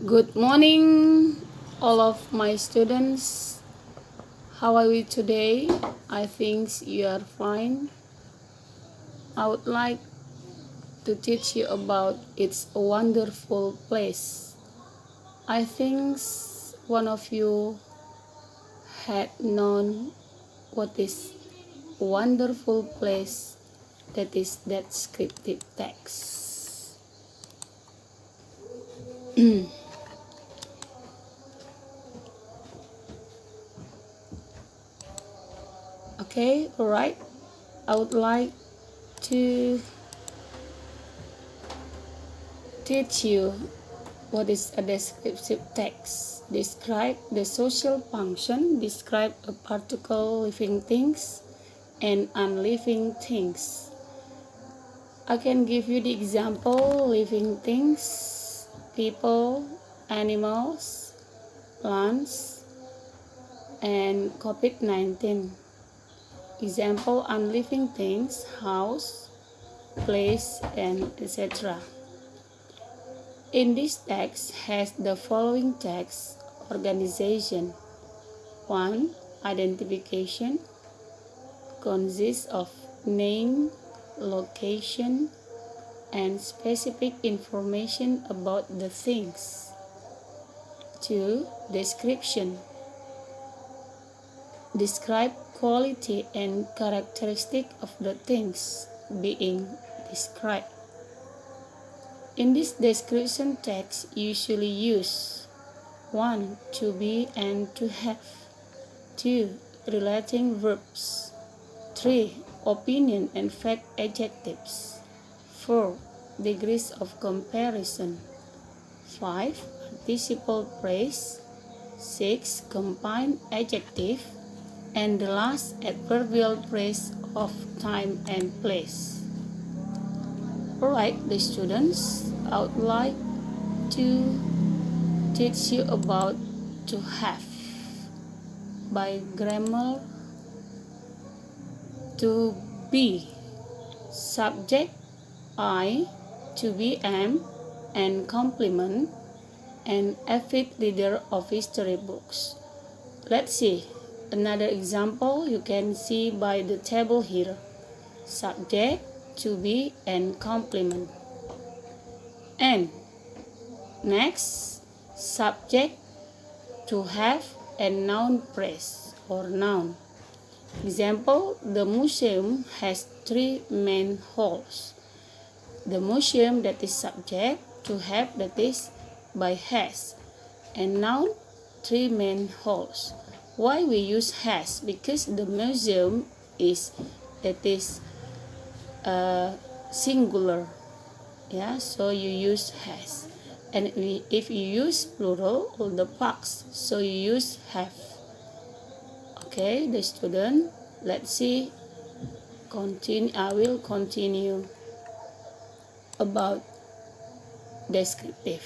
Good morning, all of my students. How are we today? I think you are fine. I would like to teach you about It's a Wonderful Place. I think one of you had known what is wonderful place, that is descriptive text. Okay, alright. I would like to teach you what is a descriptive text. Describe the social function, describe a particular living things and unliving things. I can give you the example: living things, people, animals, plants, and COVID-19. Example: unliving things, house, place, and etc. In this text has the following text organization. 1. Identification consists of name, location, and specific information about the things. 2. Description describe quality and characteristic of the things being described. In this description text usually use 1. To be and to have. 2. Relating verbs. 3. Opinion and fact adjectives. 4. Degrees of comparison. 5. Participle phrase. 6. Combined adjective. And the last adverbial phrase of time and place. Alright, the students, I would like to teach you about to have. By grammar, to be, subject I, to be am, and complement, and avid reader of history books. Let's see another example. You can see by the table here. Subject, to be, and complement. And next, subject, to have, and noun phrase or noun. Example: the museum has 3 main halls. The museum, that is subject, to have, that is by has, and noun 3 main halls. Why we use has? Because the museum is singular, so you use has. And if you use plural, all the parts, so you use have. Okay, the student, let's see. I will continue about descriptive.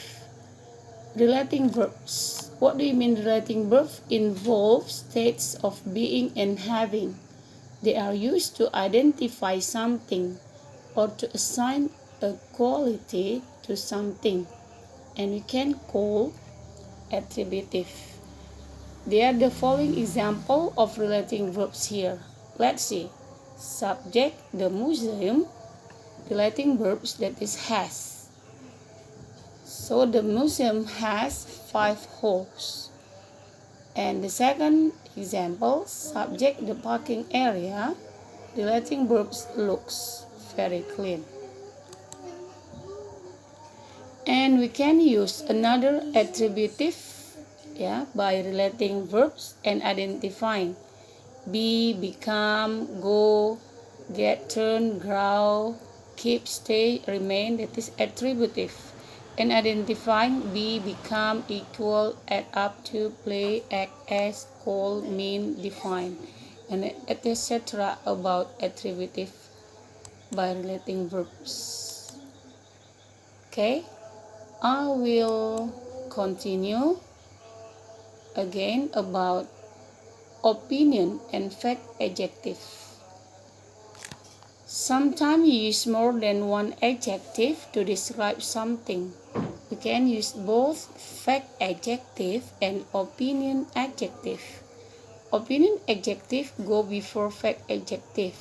Relating verbs. What do you mean relating verbs? Involve states of being and having. They are used to identify something or to assign a quality to something, and we can call attributive. There are the following example of relating verbs here. Let's see. Subject, the museum. Relating verbs, that is has. So the museum has 5 halls. And the second example, subject, the parking area. Relating verbs, looks very clean. And we can use another attributive by relating verbs and identifying. Be, become, go, get, turn, grow, keep, stay, remain, that is attributive. And identifying: be, become, equal, add up to, play, act as, call, mean, define, and etc. about attributive by relating verbs. Okay, I will continue again about opinion and fact adjective. Sometimes you use more than one adjective to describe something. We We can use both fact adjective and opinion adjective. Opinion adjective go before fact adjective.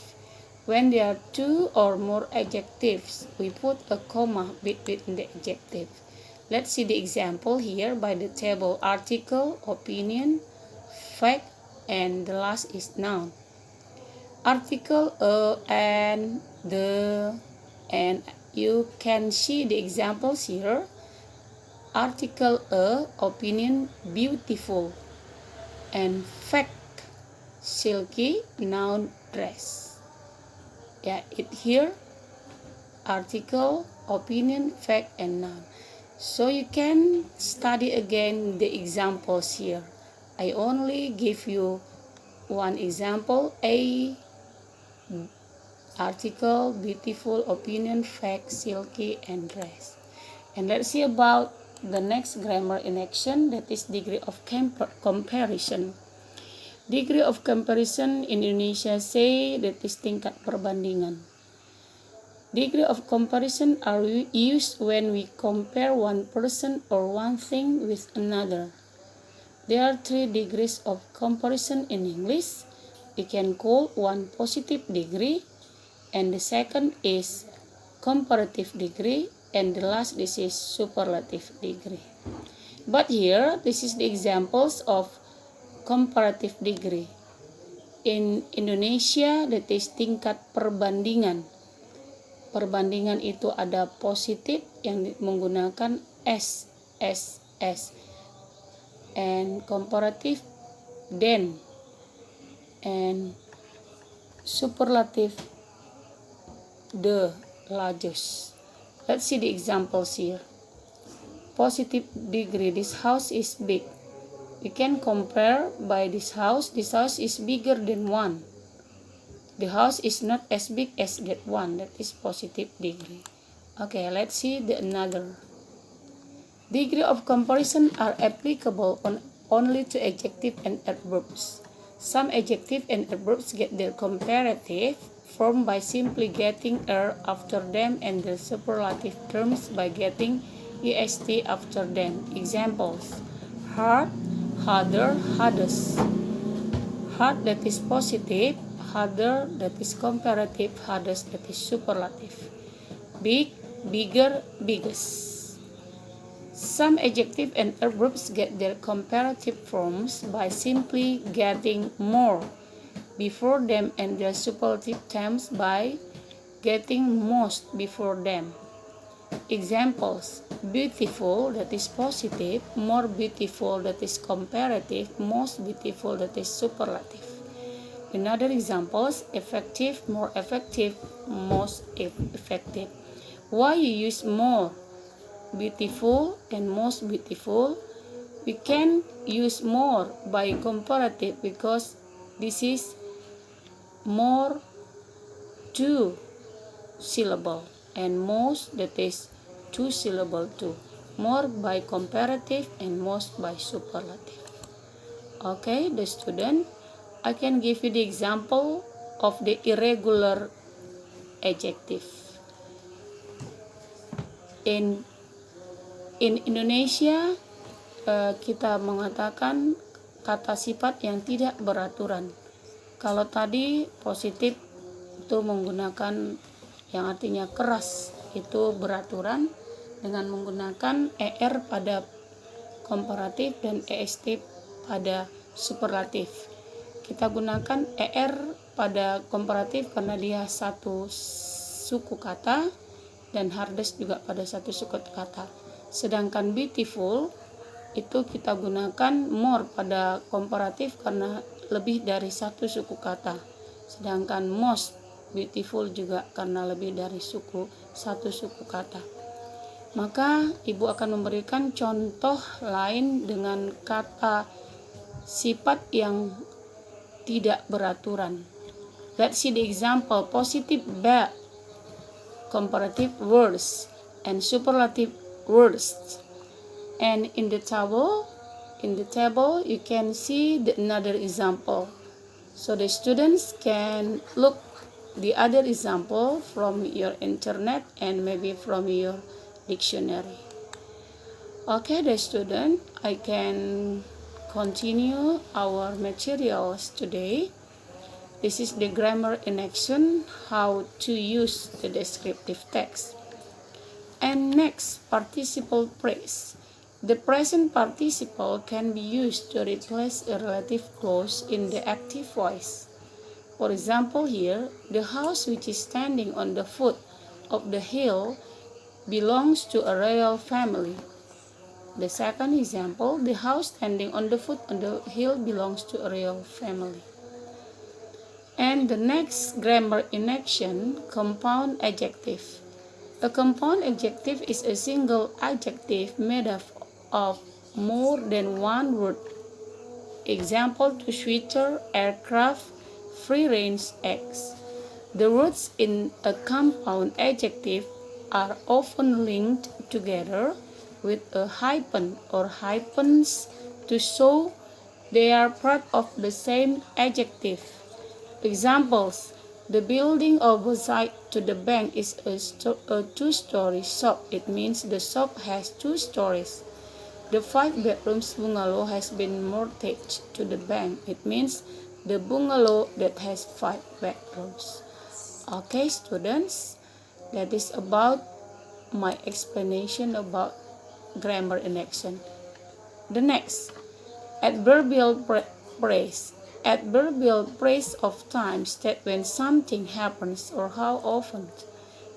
When there are two or more adjectives, we put a comma between the adjective. Let's see the example here by the table: article, opinion, fact, and the last is noun. Article a and the, and you can see the examples here. Article a, opinion, beautiful, and fact, silky, noun, dress. Yeah, it here article, opinion, fact, and noun. So you can study again the examples here. I only give you one example: a, article, beautiful, opinion, fact, silky, and dress. And let's see about the next grammar in action, that is degree of comparison. Degree of comparison in Indonesia say that is tingkat perbandingan. Degree of comparison are used when we compare one person or one thing with another. There are 3 degrees of comparison in English. We can call one positive degree, and the second is comparative degree, and the last this is superlative degree. But here, this is the examples of comparative degree. In Indonesia, that is tingkat perbandingan. Perbandingan itu ada positif yang menggunakan S, and comparative then, and superlative the largest. Let's see the examples here. Positive degree, this house is big. We can compare by this house is bigger than 1. The house is not as big as that one, that is positive degree. Okay, let's see the another. Degree of comparison are applicable only to adjective and adverbs. Some adjective and adverbs get their comparative form by simply getting er after them, and the superlative terms by getting est after them. Examples: hard, harder, hardest. Hard, that is positive. Harder, that is comparative. Hardest, that is superlative. Big, bigger, biggest. Some adjective and adverbs get their comparative forms by simply getting more before them, and their superlative terms by getting most before them. Examples: beautiful, that is positive. More beautiful, that is comparative. Most beautiful, that is superlative. Another examples: effective, more effective, most effective. Why you use more beautiful and most beautiful? We can use more by comparative because this is more 2 syllable, and most, that is 2 syllable too. More by comparative and most by superlative. Okay, the student, I can give you the example of the irregular adjective. In Indonesia, kita mengatakan kata sifat yang tidak beraturan. Kalau tadi positif itu menggunakan yang artinya keras, itu beraturan dengan menggunakan er pada komparatif dan est pada superlatif. Kita gunakan er pada komparatif karena dia satu suku kata, dan hardest juga pada satu suku kata. Sedangkan beautiful itu kita gunakan more pada komparatif karena lebih dari satu suku kata. Sedangkan most beautiful juga karena lebih dari satu suku kata. Maka ibu akan memberikan contoh lain dengan kata sifat yang tidak beraturan. Let's see the example: positive bad, comparative worse, and superlative worst. And in the table you can see another example. So the students can look the other example from your internet and maybe from your dictionary. Okay, the student, I can continue our materials today. This is the grammar in action, how to use the descriptive text. And next, participle phrase. The present participle can be used to replace a relative clause in the active voice. For example here, the house which is standing on the foot of the hill belongs to a royal family. The second example, the house standing on the foot of the hill belongs to a royal family. And the next grammar in action, compound adjective. A compound adjective is a single adjective made up of more than one word. Example to sweater, aircraft, free range eggs. The words in a compound adjective are often linked together with a hyphen or hyphens to show they are part of the same adjective. Examples: the building opposite to the bank is a two-story shop. It means the shop has 2 stories. The 5-bedroom bungalow has been mortgaged to the bank. It means the bungalow that has 5 bedrooms. Okay, students, that is about my explanation about grammar in action. The next, adverbial phrase. Adverbial phrase of time state when something happens or how often.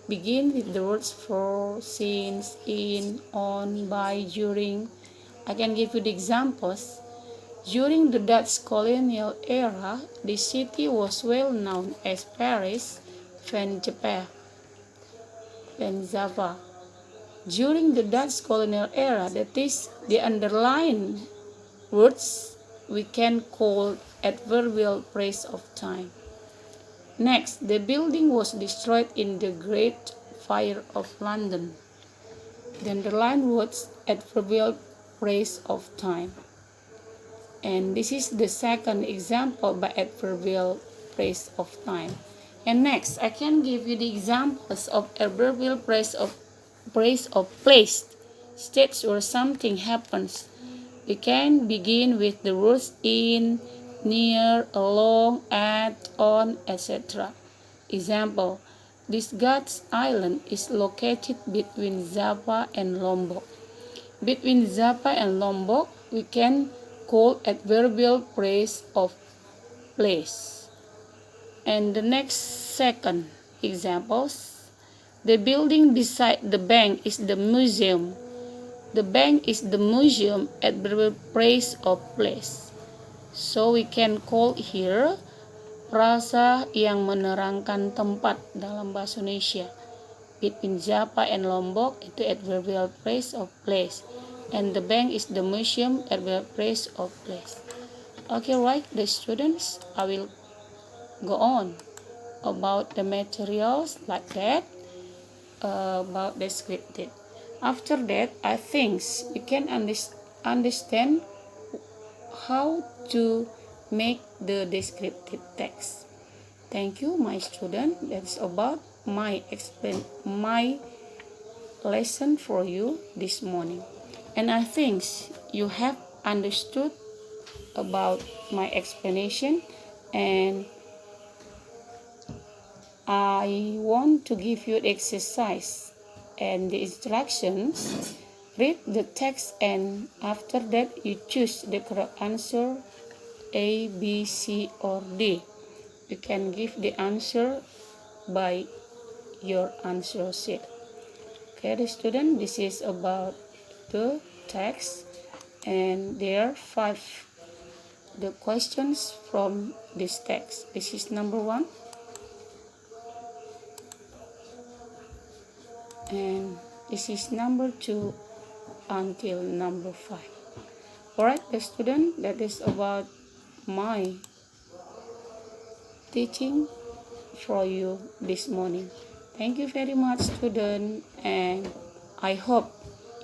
Begin with the words for, since, in, on, by, during. I can give you the examples. During the Dutch colonial era, the city was well known as Paris, van Java. During the Dutch colonial era, that is, the underlined words we can call adverbial phrase of time. Next, the building was destroyed in the Great Fire of London. The underlined words adverbial phrase of time. And this is the second example by adverbial phrase of time. And next, I can give you the examples of adverbial phrase of place. States where something happens. We can begin with the words in, near, along, at, on, etc. Example: this God's island is located between Java and Lombok. Between Java and Lombok, we can call adverbial phrase of place. And the next second examples, the building beside the bank is the museum. The bank is the museum adverbial phrase of place. So we can call here frasa yang menerangkan tempat dalam bahasa Indonesia. Between Java and Lombok itu adverbial phrase of place. And the bank is the museum adverbial phrase of place. Okay, right, the students, I will go on about the materials like that, about descriptive. After that, I think you can understand how to make the descriptive text. Thank you, my student. That's about my lesson for you this morning. And I think you have understood about my explanation, and I want to give you the exercise and the instructions. Read the text, and after that you choose the correct answer A, B, C, or D. You can give the answer by your answer sheet. Okay, the student, this is about the text, and there are 5 the questions from this text. This is number 1. And this is number 2 until number 5. Alright, the student, that is about my teaching for you this morning. Thank you very much, student, and I hope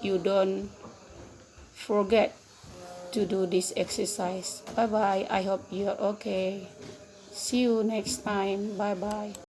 you don't forget to do this exercise. Bye bye. I hope you're okay. See you next time. Bye bye.